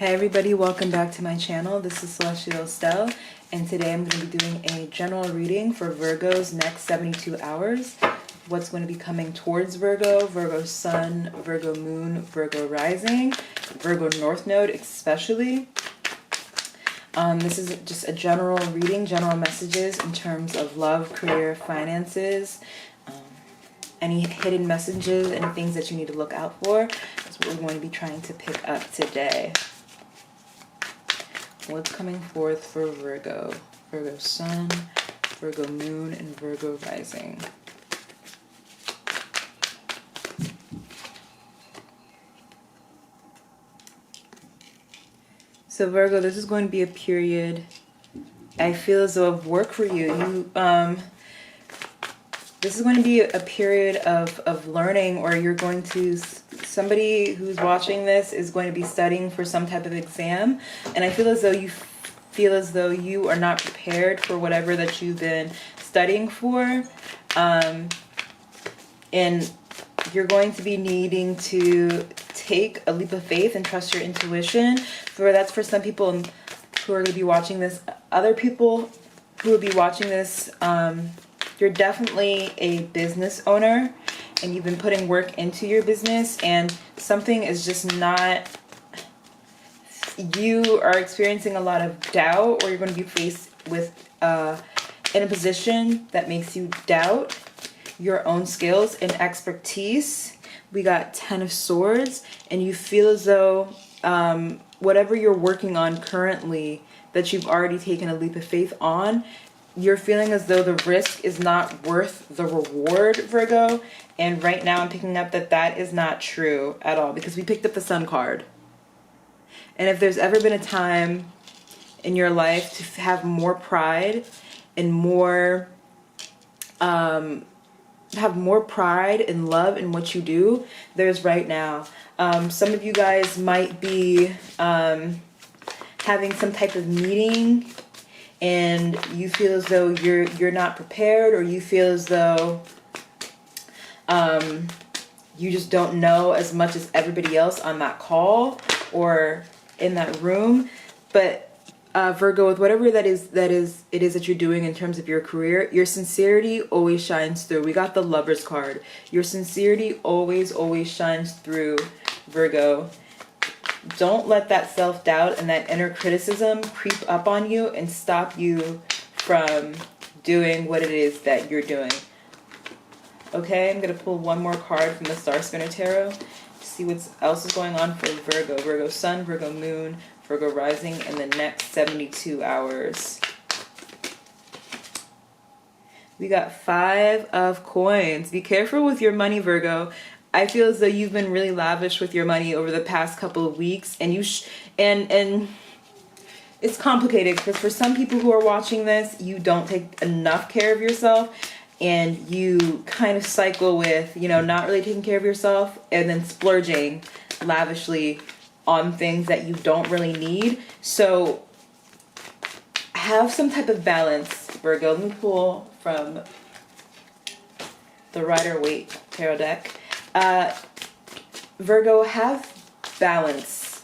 Hey everybody, welcome back to my channel. This is Celestial Estelle, and today I'm going to be doing a general reading for Virgo's next 72 hours. What's going to be coming towards Virgo, Virgo Sun, Virgo Moon, Virgo Rising, Virgo North Node especially. This is just a general reading, general messages in terms of love, career, finances, any hidden messages, any things that you need to look out for. That's what we're going to be trying to pick up today. What's coming forth for Virgo? Virgo Sun, Virgo Moon, and Virgo Rising. So Virgo, this is going to be a period, I feel as though, of work for you. This is going to be a period of learning, or you're going to, somebody who's watching this is going to be studying for some type of exam, and I feel as though you are not prepared for whatever that you've been studying for, and you're going to be needing to take a leap of faith and trust your intuition. That's for some people who are going to be watching this. Other people who will be watching this, you're definitely a business owner and you've been putting work into your business, and something is just not, you are experiencing a lot of doubt, or you're going to be faced with in a position that makes you doubt your own skills and expertise. We got 10 of Swords, and you feel as though whatever you're working on currently that you've already taken a leap of faith on, you're feeling as though the risk is not worth the reward, Virgo. And right now I'm picking up that that is not true at all, because we picked up the Sun card. And if there's ever been a time in your life to have more pride and more, have more pride and love in what you do, there's right now. Some of you guys might be having some type of meeting, and you feel as though you're not prepared, or you feel as though you just don't know as much as everybody else on that call or in that room. But Virgo, with whatever it is that you're doing in terms of your career, your sincerity always shines through. We got the Lover's card. Your sincerity always shines through, Virgo. Don't let that self-doubt and that inner criticism creep up on you and stop you from doing what it is that you're doing. Okay, I'm going to pull one more card from the Star Spinner Tarot to see what else is going on for Virgo. Virgo Sun, Virgo Moon, Virgo Rising in the next 72 hours. We got 5 of Coins. Be careful with your money, Virgo. I feel as though you've been really lavish with your money over the past couple of weeks, and and it's complicated because for some people who are watching this, you don't take enough care of yourself, and you kind of cycle with, you know, not really taking care of yourself and then splurging lavishly on things that you don't really need. So have some type of balance, Virgo. Let me pull from the Rider-Waite Tarot deck. Virgo, have balance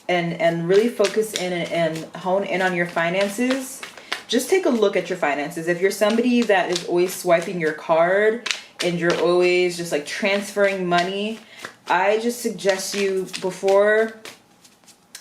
and really focus in and hone in on your finances. Just take a look at your finances. If you're somebody that is always swiping your card and you're always just like transferring money, I just suggest you, before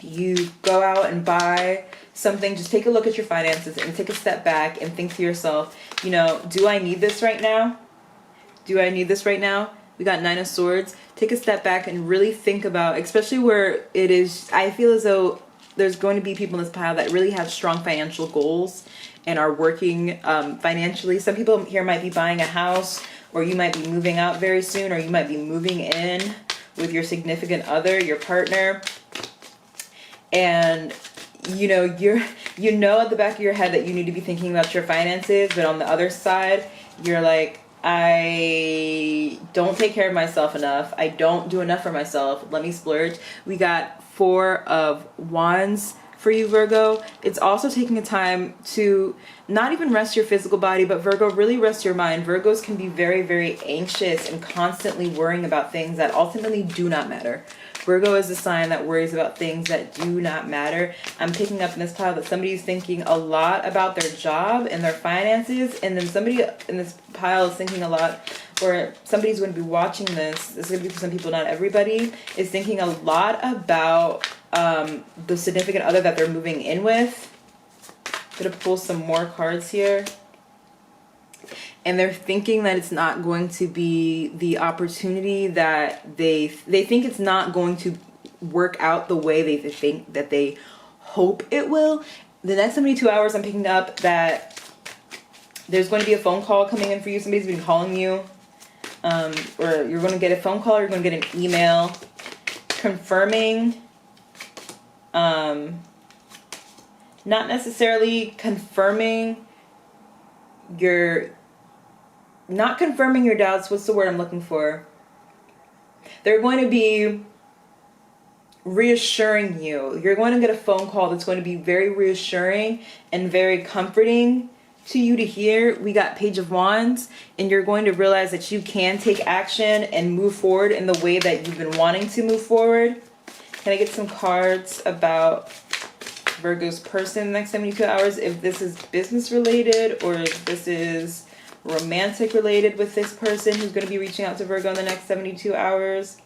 you go out and buy something, just take a look at your finances and take a step back and think to yourself, you know, do I need this right now? Do I need this right now? We got 9 of Swords. Take a step back and really think about, especially where it is, I feel as though there's going to be people in this pile that really have strong financial goals and are working financially. Some people here might be buying a house, or you might be moving out very soon, or you might be moving in with your significant other, your partner. And you know, you know at the back of your head that you need to be thinking about your finances, but on the other side, you're like, I don't take care of myself enough. I don't do enough for myself. Let me splurge. We got 4 of Wands for you, Virgo. It's also taking a time to not even rest your physical body, but Virgo, really rest your mind. Virgos can be very, very anxious and constantly worrying about things that ultimately do not matter. Virgo is the sign that worries about things that do not matter. I'm picking up in this pile that somebody's thinking a lot about their job and their finances, and then somebody in this pile is thinking a lot, or somebody's going to be watching this is going to be for some people, not everybody, is thinking a lot about the significant other that they're moving in with. I'm going to pull some more cards here. And they're thinking that it's not going to be the opportunity that they think it's not going to work out the way they think that they hope it will. The next 72 hours, I'm picking up that there's going to be a phone call coming in for you. Somebody's been calling you, or you're going to get a phone call, or you're going to get an email confirming, not necessarily confirming not confirming your doubts. What's the word I'm looking for? They're going to be reassuring you. You're going to get a phone call that's going to be very reassuring and very comforting to you to hear. We got Page of Wands, and you're going to realize that you can take action and move forward in the way that you've been wanting to move forward. Can I get some cards about Virgo's person in the next 72 hours? If this is business related, or if this is romantic related with this person who's going to be reaching out to Virgo in the next 72 hours.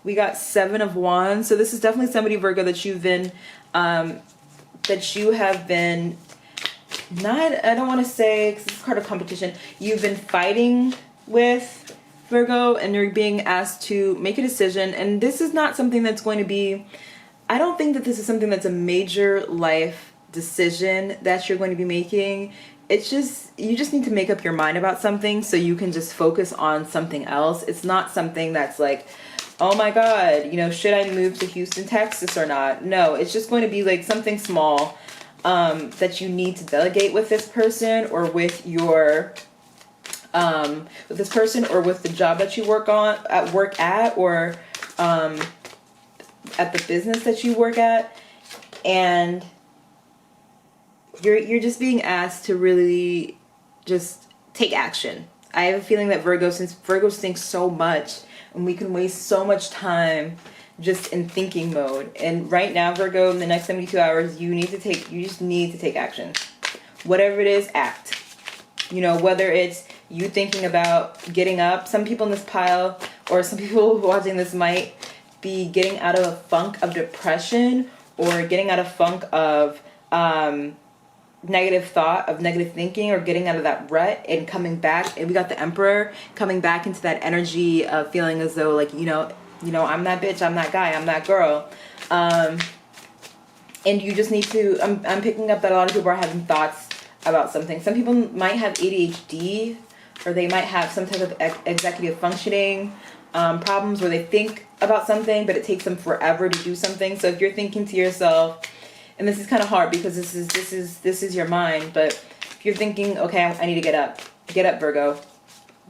We got 7 of Wands. So this is definitely somebody, Virgo, that you've been, that you have been not, I don't want to say, because it's part of competition, you've been fighting with Virgo, and you're being asked to make a decision. And this is not something that's going to be, I don't think that this is something that's a major life decision that you're going to be making. It's just, you just need to make up your mind about something so you can just focus on something else. It's not something that's like, oh my God, you know, should I move to Houston, Texas or not? No, it's just going to be like something small that you need to delegate with this person, or with your, with this person, or with the job that you work at, or at the business that you work at. And you're just being asked to really just take action. I have a feeling that Virgo, since Virgos think so much, and we can waste so much time just in thinking mode. And right now, Virgo, in the next 72 hours, you just need to take action. Whatever it is, act. You know, whether it's you thinking about getting up. Some people in this pile, or some people watching this, might be getting out of a funk of depression, or getting out of funk of negative thought, of negative thinking, or getting out of that rut and coming back. And we got the Emperor coming back into that energy of feeling as though, like, you know, I'm that bitch, I'm that guy, I'm that girl. And you just need to, I'm picking up that a lot of people are having thoughts about something. Some people might have ADHD, or they might have some type of executive functioning problems, where they think about something but it takes them forever to do something. So if you're thinking to yourself, and this is kind of hard because this is your mind, but if you're thinking, okay, I need to get up, Virgo,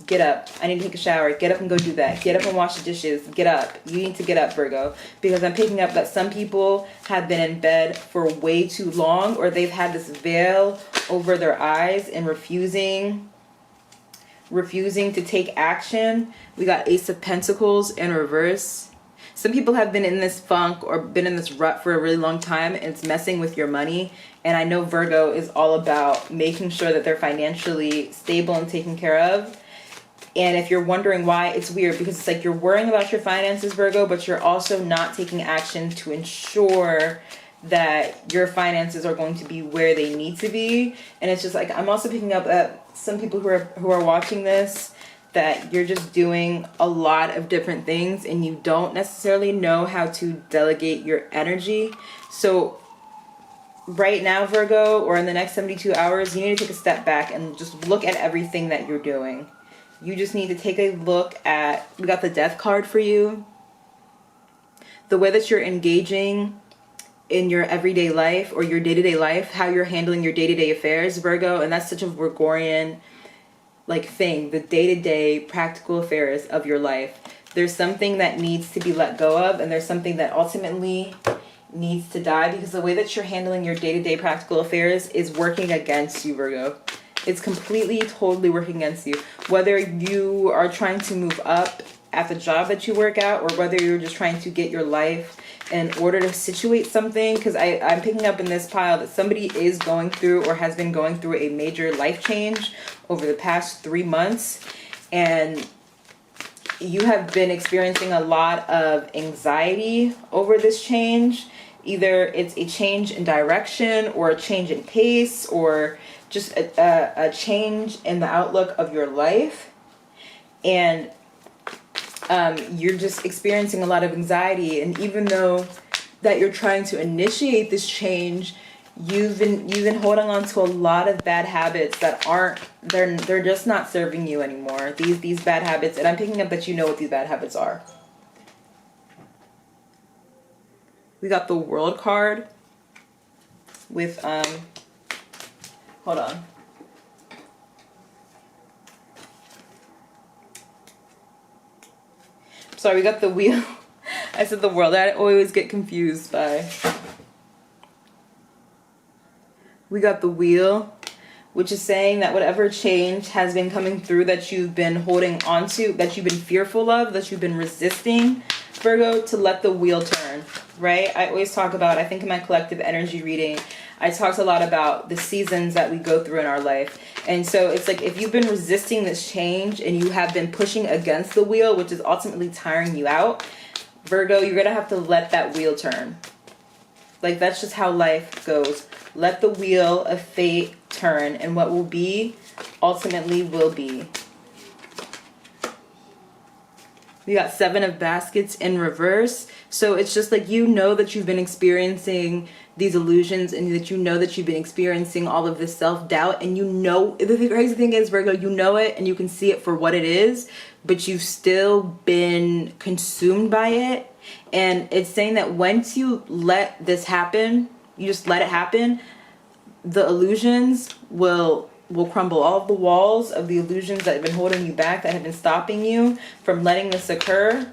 get up, I need to take a shower, get up and go do that, get up and wash the dishes, get up, you need to get up, Virgo. Because I'm picking up that some people have been in bed for way too long, or they've had this veil over their eyes and refusing to take action. We got Ace of Pentacles in reverse. Some people have been in this funk or been in this rut for a really long time, and it's messing with your money. And I know Virgo is all about making sure that they're financially stable and taken care of. And if you're wondering why, it's weird, because it's like you're worrying about your finances, Virgo, but you're also not taking action to ensure that your finances are going to be where they need to be. And it's just like, I'm also picking up that some people who are watching this, that you're just doing a lot of different things and you don't necessarily know how to delegate your energy. So right now, Virgo, or in the next 72 hours, you need to take a step back and just look at everything that you're doing. You just need to take a look at, we got the Death card for you. The way that you're engaging in your everyday life, or your day-to-day life, how you're handling your day-to-day affairs, Virgo. And that's such a Virgorian like thing, the day-to-day practical affairs of your life. There's something that needs to be let go of, and there's something that ultimately needs to die, because the way that you're handling your day-to-day practical affairs is working against you, Virgo. It's completely, totally working against you. Whether you are trying to move up at the job that you work at, or whether you're just trying to get your life in order to situate something, because I'm picking up in this pile that somebody is going through or has been going through a major life change over the past 3 months, and you have been experiencing a lot of anxiety over this change. Either it's a change in direction or a change in pace or just a change in the outlook of your life. And you're just experiencing a lot of anxiety. And even though that you're trying to initiate this change, you've been holding on to a lot of bad habits that they're just not serving you anymore. These bad habits, and I'm picking up that you know what these bad habits are. We got the World card with hold on. Sorry, we got the Wheel. I said the World. I always get confused by. We got the Wheel, which is saying that whatever change has been coming through that you've been holding onto, that you've been fearful of, that you've been resisting, Virgo, to let the wheel turn, right? I always talk about, I think in my collective energy reading, I talked a lot about the seasons that we go through in our life. And so it's like, if you've been resisting this change and you have been pushing against the wheel, which is ultimately tiring you out, Virgo, you're going to have to let that wheel turn. Like, that's just how life goes. Let the wheel of fate turn, and what will be, ultimately will be. We got 7 of Baskets in reverse. So it's just like, you know that you've been experiencing these illusions, and that you know that you've been experiencing all of this self-doubt, and you know, the crazy thing is, Virgo, you know it and you can see it for what it is, but you've still been consumed by it. And it's saying that once you let this happen, you just let it happen, the illusions will crumble. All of the walls of the illusions that have been holding you back, that have been stopping you from letting this occur,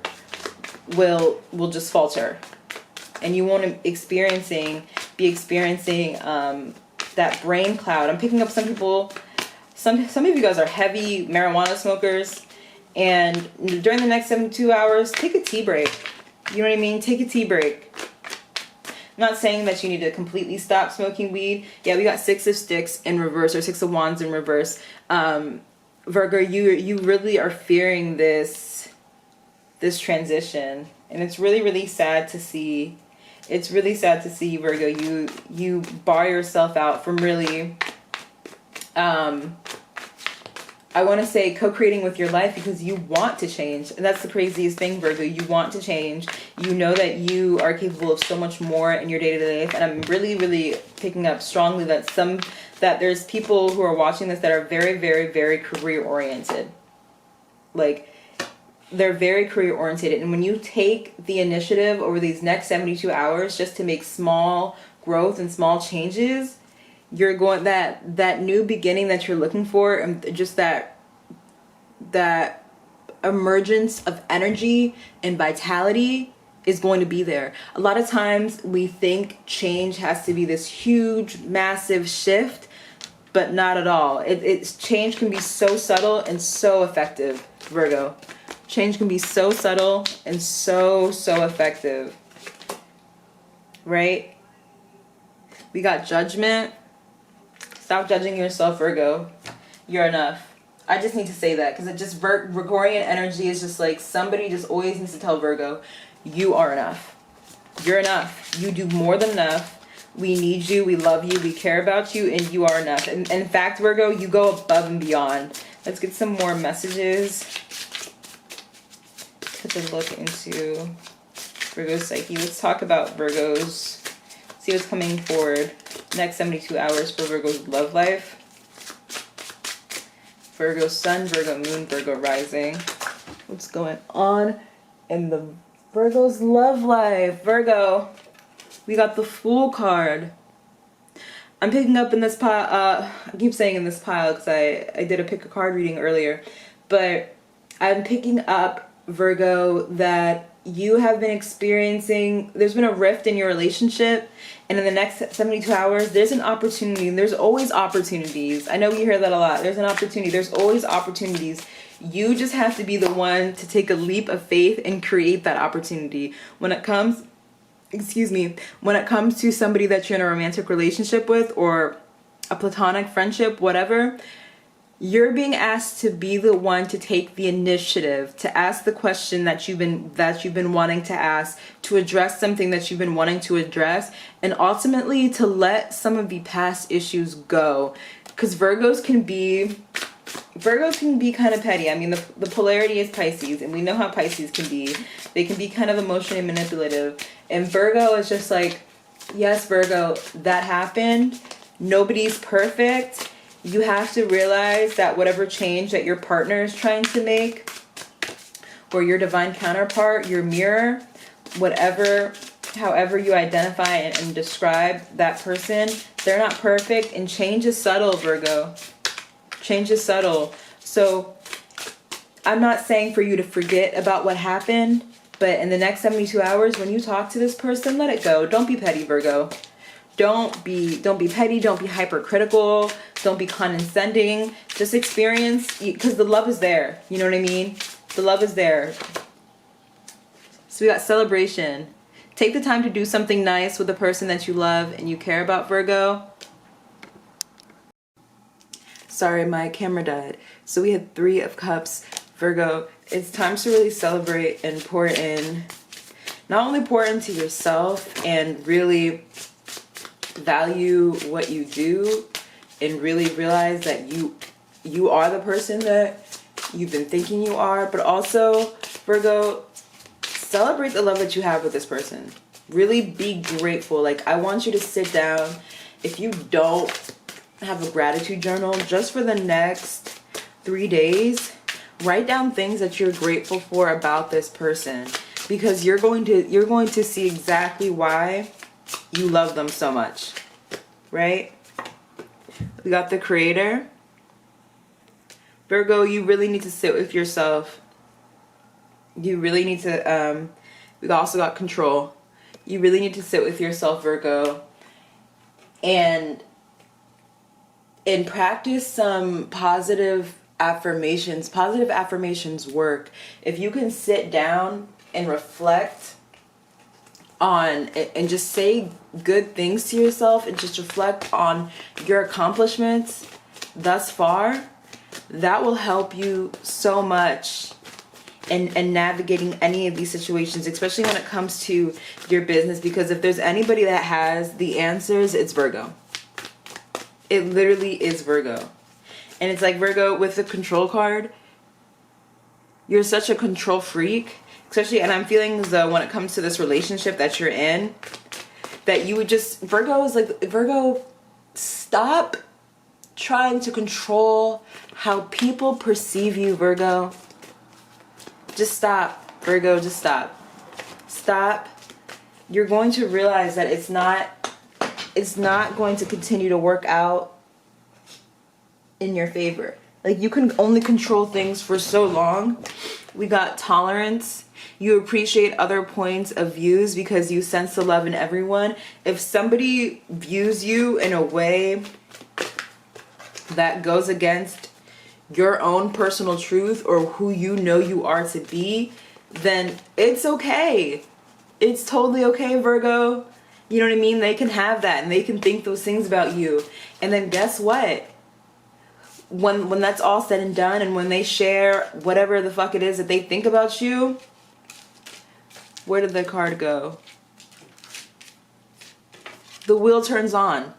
will just falter. And you won't be experiencing that brain cloud. I'm picking up some people, some of you guys are heavy marijuana smokers, and during the next 72 hours, take a tea break. You know what I mean? Take a tea break. I'm not saying that you need to completely stop smoking weed. Yeah, we got 6 of Sticks in reverse, or 6 of Wands in reverse. Virgo, you really are fearing this transition, and it's really, really sad to see. It's really sad to see, Virgo, you bar yourself out from really, I want to say, co-creating with your life, because you want to change. And that's the craziest thing, Virgo. You want to change. You know that you are capable of so much more in your day-to-day life. And I'm really, really picking up strongly that there's people who are watching this that are very, very, very career-oriented. Like, they're very career-oriented. And when you take the initiative over these next 72 hours just to make small growth and small changes, you're going, that new beginning that you're looking for, and just that emergence of energy and vitality is going to be there. A lot of times we think change has to be this huge, massive shift, but not at all. It's change can be so subtle and so effective, Virgo. Change can be so subtle and so effective, right? We got Judgment. Stop judging yourself, Virgo. You're enough. I just need to say that, because it just, Gregorian energy is just like, somebody just always needs to tell Virgo, you are enough. You're enough. You do more than enough. We need you. We love you. We care about you. And you are enough. And in fact, Virgo, you go above and beyond. Let's get some more messages. Take a look into Virgo's psyche. Let's talk about Virgo's. See what's coming forward. Next 72 hours for Virgo's love life. Virgo sun, Virgo moon, Virgo rising. What's going on in the Virgo's love life? Virgo, we got the Fool card. I'm picking up in this pile, I keep saying in this pile because I did a pick a card reading earlier, but I'm picking up, Virgo, that you have been experiencing, there's been a rift in your relationship, and in the next 72 hours, there's an opportunity. There's always opportunities. I know you hear that a lot. There's an opportunity. There's always opportunities. You just have to be the one to take a leap of faith and create that opportunity. When it comes, when it comes to somebody that you're in a romantic relationship with, or a platonic friendship, whatever, you're being asked to be the one to take the initiative, to ask the question that you've been wanting to ask, to address something that you've been wanting to address, and ultimately to let some of the past issues go. Because Virgos can be kind of petty. I mean, the polarity is Pisces, and we know how Pisces can be. They can be kind of emotionally manipulative. And Virgo is just like, yes, Virgo, that happened. Nobody's perfect. You have to realize that whatever change that your partner is trying to make, or your divine counterpart, your mirror, however you identify and describe that person, they're not perfect, and change is subtle, Virgo. Change is subtle. So I'm not saying for you to forget about what happened, but in the next 72 hours, when you talk to this person, let it go. Don't be petty, Virgo. Don't be petty. Don't be hypercritical. Don't be condescending. Just experience, because the love is there. You know what I mean? The love is there. So we got celebration. Take the time to do something nice with the person that you love and you care about, Virgo. Sorry, my camera died. So we had 3 of Cups, Virgo. It's time to really celebrate and pour in. Not only pour into yourself and really value what you do, and really realize that you are the person that you've been thinking you are, but also, Virgo, celebrate the love that you have with this person. Really be grateful. Like, I want you to sit down. If you don't have a gratitude journal, just for the next 3 days, write down things that you're grateful for about this person, because you're going to see exactly why you love them so much, right? We got the Creator. Virgo, you really need to sit with yourself. You really need to, we also got Control. You really need to sit with yourself, Virgo, and practice some positive affirmations. Positive affirmations work. If you can sit down and reflect on and just say good things to yourself, and just reflect on your accomplishments thus far, that will help you so much in navigating any of these situations, especially when it comes to your business. Because if there's anybody that has the answers, it's Virgo. It literally is Virgo. And it's like, Virgo, with the Control card, you're such a control freak, especially, and I'm feeling as though when it comes to this relationship that you're in, that you would just, Virgo is like, Virgo, stop trying to control how people perceive you, Virgo. Just stop, Virgo, just stop. Stop. You're going to realize that it's not going to continue to work out in your favor. Like, you can only control things for so long. We got Tolerance. You appreciate other points of views because you sense the love in everyone. If somebody views you in a way that goes against your own personal truth or who you know you are to be, then it's okay. It's totally okay, Virgo. You know what I mean? They can have that, and they can think those things about you. And then guess what? When that's all said and done, and when they share whatever the fuck it is that they think about you, where did the card go? The wheel turns on.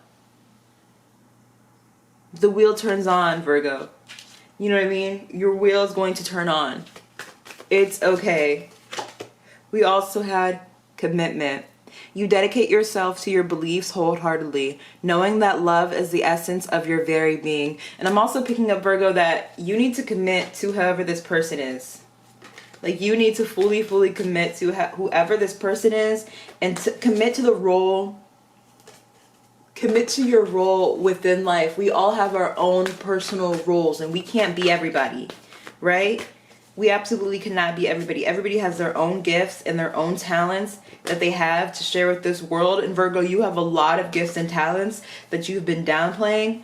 The wheel turns on, Virgo. You know what I mean? Your wheel is going to turn on. It's okay. We also had Commitment. You dedicate yourself to your beliefs wholeheartedly, knowing that love is the essence of your very being. And I'm also picking up, Virgo, that you need to commit to whoever this person is. Like, you need to fully commit to whoever this person is, and to commit to the role. Commit to your role within life. We all have our own personal roles, and we can't be everybody, right? We absolutely cannot be everybody. Everybody has their own gifts and their own talents that they have to share with this world. And Virgo, you have a lot of gifts and talents that you've been downplaying.